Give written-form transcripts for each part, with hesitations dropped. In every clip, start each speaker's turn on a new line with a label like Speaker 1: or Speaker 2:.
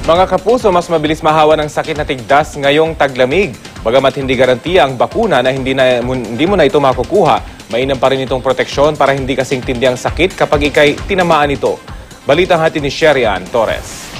Speaker 1: Mga kapuso, mas mabilis mahawa ng sakit na tigdas ngayong taglamig. Bagamat hindi garantiya ang bakuna na hindi mo na ito makukuha, mainam pa rin itong proteksyon para hindi kasing tindi ang sakit kapag ikay tinamaan ito. Balitang hati ni Sherian Torres.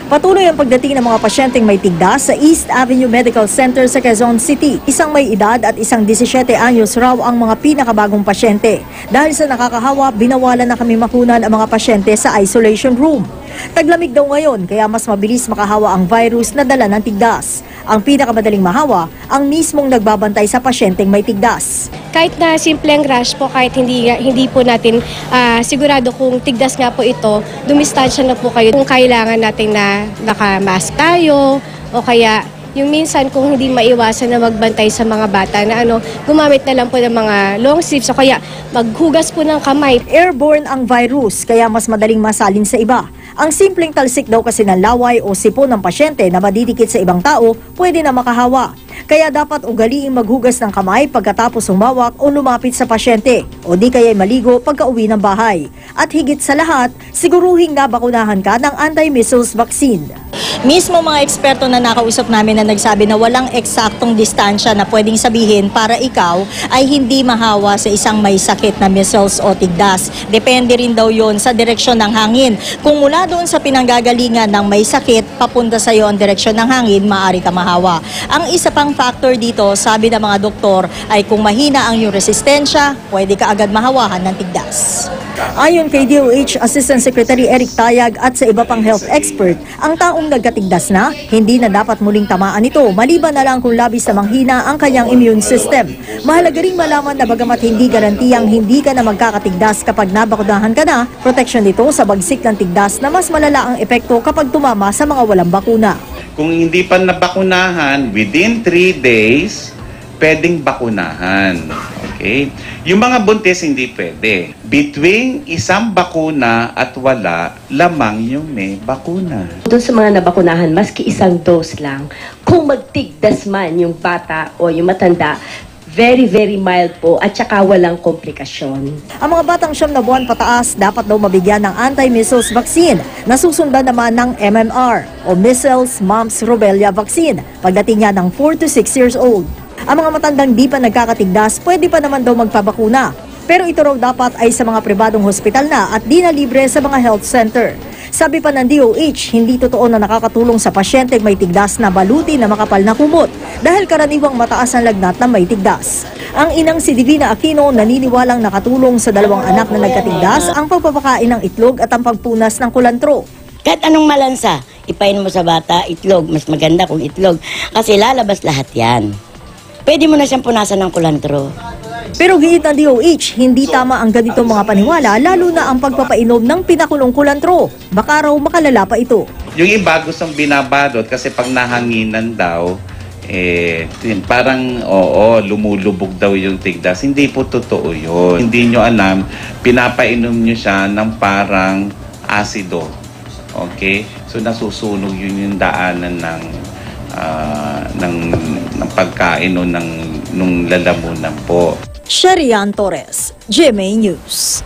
Speaker 2: Patuloy ang pagdating ng mga pasyenteng may tigdas sa East Avenue Medical Center sa Quezon City. Isang may edad at isang 17 anyos raw ang mga pinakabagong pasyente. Dahil sa nakakahawa, binawalan na kami makunan ang mga pasyente sa isolation room. Taglamig daw ngayon kaya mas mabilis makahawa ang virus na dala ng tigdas. Ang pinakamadaling mahawa, ang mismong nagbabantay sa pasyenteng may tigdas.
Speaker 3: Kahit na simpleng rash po, kahit hindi po natin sigurado kung tigdas nga po ito, dumistansya na po kayo. Kung kailangan natin na nakamask tayo o kaya yung minsan kung hindi maiwasan na magbantay sa mga bata na gumamit na lang po ng mga long sleeves o kaya maghugas po ng kamay.
Speaker 2: Airborne ang virus kaya mas madaling masalin sa iba. Ang simpleng talsik daw kasi ng laway o sipon ng pasyente na madidikit sa ibang tao pwede na makahawa. Kaya dapat ugaliing maghugas ng kamay pagkatapos humawak o lumapit sa pasyente o di kaya'y maligo pagka-uwi ng bahay. At higit sa lahat, siguruhing nabakunahan ka ng anti-measles vaccine. Mismo mga eksperto na nakausap namin na nagsabi na walang eksaktong distansya na pwedeng sabihin para ikaw ay hindi mahawa sa isang may sakit na measles o tigdas. Depende rin daw yon sa direksyon ng hangin. Kung mula doon sa pinanggagalingan ng may sakit, papunta sa iyo ang direksyon ng hangin, maaari ka mahawa. Ang isa pang factor dito, sabi ng mga doktor, ay kung mahina ang iyong resistensya, pwede ka agad mahawahan ng tigdas. Ayon kay DOH Assistant Secretary Eric Tayag at sa iba pang health expert, ang taong nagkatigdas na, hindi na dapat muling tamaan ito, maliban na lang kung labis na manghina ang kanyang immune system. Mahalaga ring malaman na bagamat hindi garantiyang hindi ka na magkakatigdas kapag nabakunahan ka na, proteksyon nito sa bagsik ng tigdas na mas malala ang epekto kapag tumama sa mga walang bakuna.
Speaker 4: Kung hindi pa nabakunahan, within 3 days, pwedeng bakunahan. Okay? Yung mga buntis, hindi pwede. Between isang bakuna at wala, lamang yung may bakuna.
Speaker 5: Doon sa mga nabakunahan, maski isang dose lang, kung magtigdas man yung bata o yung matanda, very, very mild po at saka walang komplikasyon. Ang
Speaker 2: mga batang 9 na buwan pataas dapat daw mabigyan ng anti-measles vaccine na susundan naman ng MMR o Measles, Mumps, Rubella vaccine pagdating niya ng 4 to 6 years old. Ang mga matandang di pa nagkakatigdas, pwede pa naman daw magpabakuna. Pero ito raw dapat ay sa mga pribadong hospital na at di na libre sa mga health center. Sabi pa ng DOH, hindi totoo na nakakatulong sa pasyenteng may tigdas na baluti na makapal na kumot dahil karaniwang mataas ang lagnat na may tigdas. Ang inang si Divina Aquino naniniwalang nakatulong sa 2 anak na nagkatigdas ang pagpapakain ng itlog at ang pagpunas ng kulantro.
Speaker 6: Kahit anong malansa, ipain mo sa bata, itlog, mas maganda kung itlog kasi lalabas lahat yan. Pwede mo na siyang punasan ng kulantro.
Speaker 2: Pero giit ng DOH, hindi tama ang ganitong mga paniwala lalo na ang pagpapainom ng pinakulong kulantro. Baka raw makalala pa ito.
Speaker 4: Yung iba gustong binabalot kasi pag nahanginan daw, parang lumulubog daw yung tigdas. Hindi po totoo yun. Hindi nyo alam, pinapainom nyo siya ng parang asido. Okay? So nasusunog yun yung daanan ng pagkain o nung lalamunan po.
Speaker 2: Sherian Torres, GMA News.